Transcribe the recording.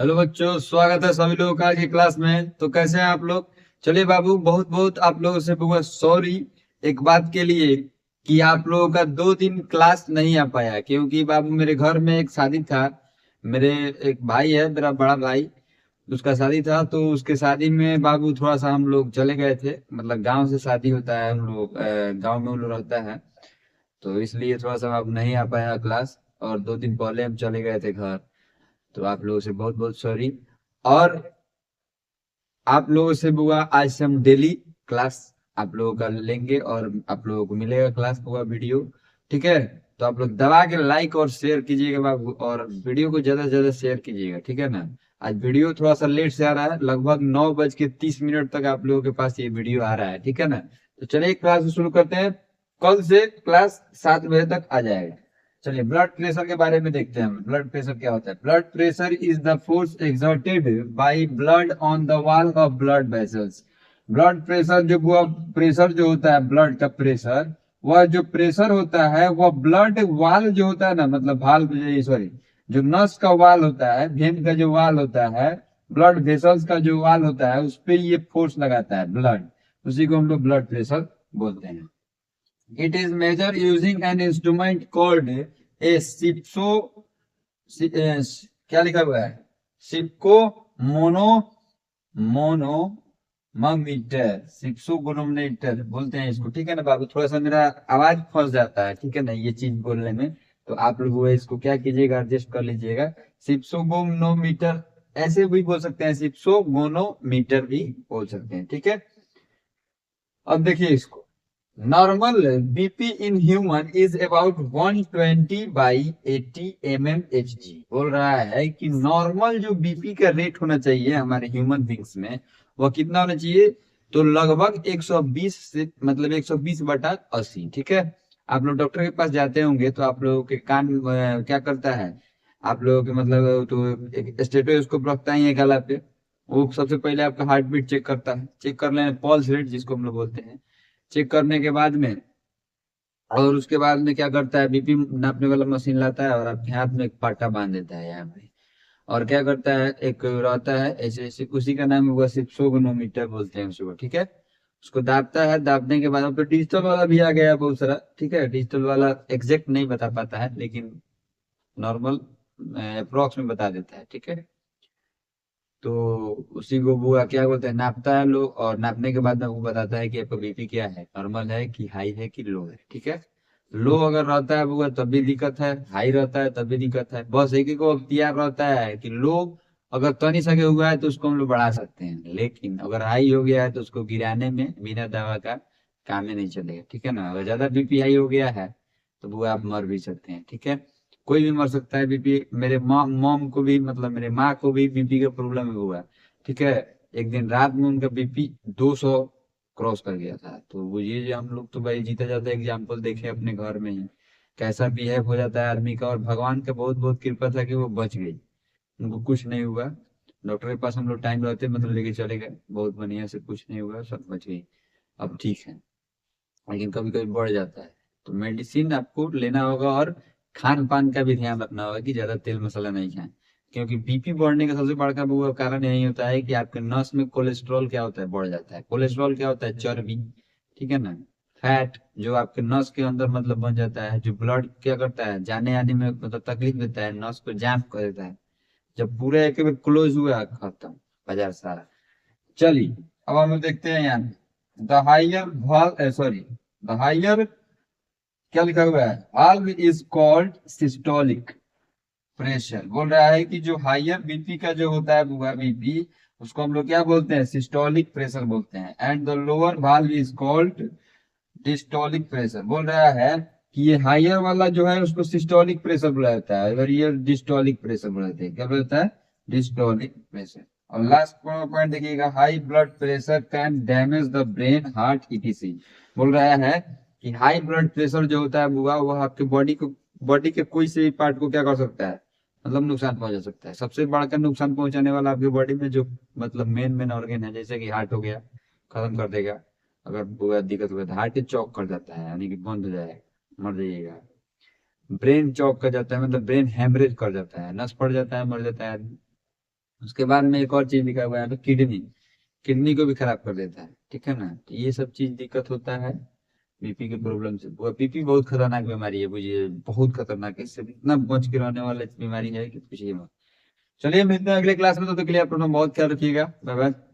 Hello बच्चों, स्वागत है सभी लोगों का आज की क्लास में। तो कैसे हैं आप लोग? चलिए बाबू, बहुत बहुत आप लोगों से बहुत सॉरी एक बात के लिए कि आप लोगों का 2 दिन क्लास नहीं आ पाया, क्योंकि बाबू मेरे घर में एक शादी था। मेरे एक भाई है, मेरा बड़ा भाई, उसका शादी था। तो उसके शादी में बाबू थोड़ा सा हम लोग चले गए थे। मतलब गांव से शादी होता है, हम लोग गांव में हम लोग रहता है। तो इसलिए थोड़ा सा अब नहीं आ पाया क्लास, और 2 दिन पहले हम चले गए थे घर। तो आप लोगों से बहुत बहुत सॉरी। और आप लोगों से बुआ आज से हम डेली क्लास आप लोगों का लेंगे, और आप लोगों को मिलेगा क्लास बुआ वीडियो। ठीक है? तो आप लोग दबा के लाइक और शेयर कीजिएगा बाबू, और वीडियो को ज्यादा से ज्यादा शेयर कीजिएगा। ठीक है ना? आज वीडियो थोड़ा सा लेट से आ रहा है, लगभग 9:30 तक आप लोगों के पास ये वीडियो आ रहा है। ठीक है ना? तो चलिए क्लास शुरू करते हैं। कल से क्लास 7 बजे तक आ जाएगा। चलिए ब्लड प्रेशर के बारे में देखते हैं। ब्लड प्रेशर क्या होता है? Blood pressure is the force exerted by blood on the wall of blood vessels. Blood pressure जो वो प्रेशर जो होता है, ब्लड का प्रेशर, वह जो प्रेशर होता है वह ब्लड वाल जो होता है ना, मतलब भाल, सॉरी, जो नस का वाल होता है, वेन का जो वाल होता है, ब्लड वेसल्स का जो वाल होता है, उस पे ये फोर्स लगाता है ब्लड। उसी को हम लोग ब्लड प्रेशर बोलते हैं। It is measured using an instrument called a सिप्सो क्या लिखा हुआ है? सिप्को मोनो मोनोमीटर, सिप्सोगोनोमीटर बोलते हैं इसको। ठीक है ना बाबू? थोड़ा सा मेरा आवाज फंस जाता है, ठीक है ना, ये चीज बोलने में। तो आप लोग वो इसको क्या कीजिएगा, एडजस्ट कर लीजिएगा। सिप्सोगोनोमीटर ऐसे भी बोल सकते हैं, सिप्सोगोनोमीटर भी बोल सकते हैं। ठीक है? अब देखिए इसको। Normal BP in human is about 120/80 mmHg। बोल रहा है कि नॉर्मल जो बीपी का रेट होना चाहिए हमारे ह्यूमन बींग्स में, वह कितना होना चाहिए? तो लगभग 120 से, मतलब 120/80। ठीक है? आप लोग डॉक्टर के पास जाते होंगे तो आप लोगों के कान क्या करता है, आप लोगों के मतलब तो एक स्टेटोस्कोप रखता ही है गला पे। वो सबसे पहले आपका हार्ट बीट चेक करता है, चेक कर लें पल्स रेट जिसको हम लोग बोलते हैं। चेक करने के बाद में, और उसके बाद में क्या करता है, बीपी नापने वाला मशीन लाता है और आपके हाथ में एक पाटा बांध देता है यहाँ पे। और क्या करता है, एक रहता है ऐसे ऐसे, उसी का नाम हुआ सिप्सोगोनोमीटर बोलते हैं उसको। ठीक है? उसको दाबता है, दाबने के बाद अब तो डिजिटल वाला भी आ गया है बहुत सारा। ठीक है? डिजिटल वाला एग्जैक्ट नहीं बता पाता है, लेकिन नॉर्मल अप्रोक्स में बता देता है। ठीक है? तो उसी को वो क्या बोलते हैं, नापता है लोग, और नापने के बाद में वो बताता है कि आपका बीपी क्या है, नॉर्मल है कि हाई है कि लो है। ठीक है? लो अगर रहता है वो तब भी दिक्कत है, हाई रहता है तब भी दिक्कत है। बस एक ही को अख्तियार रहता है कि लो अगर तनी सके हुआ है तो उसको हम लोग बढ़ा सकते हैं, लेकिन अगर हाई हो गया है तो उसको गिराने में बिना दवा का काम ही नहीं चलेगा। ठीक है ना? अगर ज्यादा बीपी हाई हो गया है तो वो आप मर भी सकते हैं। ठीक है? कोई भी मर सकता है। बीपी मेरे मॉम को भी, मतलब मेरे माँ को भी बीपी का प्रॉब्लम हुआ। ठीक है? एक दिन रात में उनका बीपी 200 क्रॉस कर गया था। तो वो ये हम लोग तो भाई जीता जाता एग्जाम्पल देखे अपने घर में ही, कैसा बिहेव हो जाता है आदमी का। और भगवान का बहुत बहुत कृपा था कि वो बच गई, उनको कुछ नहीं हुआ। डॉक्टर के पास हम लोग टाइम रहते मतलब लेके चले गए, बहुत बढ़िया से, कुछ नहीं हुआ, सब बच गई, अब ठीक है। लेकिन कभी कभी बढ़ जाता है, तो मेडिसिन आपको लेना होगा, और खान पान का भी ध्यान रखना होगा कि ज्यादा तेल मसाला नहीं खाएं। क्योंकि बीपी बढ़ने का सबसे बड़ा वो कारण यही होता है कि आपके नस में कोलेस्ट्रॉल क्या होता है, बढ़ जाता है। कोलेस्ट्रॉल क्या होता है? चर्बी। ठीक है ना? फैट जो आपके नस के अंदर मतलब बन जाता है, जो ब्लड क्या करता है, जाने आने में मतलब तकलीफ देता है, नस को जाम कर देता है। जब पूरा एक बार क्लोज हुआ, खत्म, बाजार सारा। चलिए अब हम लोग देखते हैं यहाँ the higher wall, sorry, the higher क्या लिखा हुआ है, valve is called systolic pressure. बोल रहा है कि जो हाइयर बीपी का जो होता है बुआ बीपी, उसको हम लोग क्या बोलते हैं? सिस्टोलिक प्रेशर बोलते हैं। And the lower valve is called diastolic pressure. बोल रहा है कि ये हाइयर वाला जो है उसको सिस्टोलिक प्रेशर बोला जाता है, और ये डिस्टोलिक प्रेशर बोला जाता है। क्या बोला जाता है? Diastolic pressure. और लास्ट पॉइंट देखिएगा, high blood pressure can damage the brain, heart, etc. बोल रहा है कि हाई ब्लड प्रेशर जो होता है बुआ, वह आपके बॉडी के कोई से भी पार्ट को क्या कर सकता है, मतलब नुकसान पहुंचा सकता है। सबसे बड़ा नुकसान पहुंचाने वाला आपकी बॉडी में जो मतलब मेन मेन ऑर्गन है, जैसे कि हार्ट हो गया, खत्म कर देगा। अगर पूरा दिक्कत हुआ तो हार्ट चौक कर जाता है, यानी कि बंद हो जाएगा, मर जाइएगा। ब्रेन चौक कर जाता है, मतलब ब्रेन हेमरेज कर जाता है, नस पड़ जाता है, मर जाता है आदमी। उसके बाद में एक और चीज लिखा हुआ है यहाँ पे, किडनी। किडनी को भी खराब कर देता है, ठीक है ना। तो ये सब चीज दिक्कत होता है बीपी के प्रॉब्लम से। बीपी बहुत खतरनाक बीमारी है, बुझिए बहुत खतरनाक है, इससे इतना बच के रहने वाला बीमारी है कि पूछिए मत। चलिए मिलते हैं अगले क्लास में, तो के लिए आप अपना बहुत ख्याल रखिएगा। Bye bye.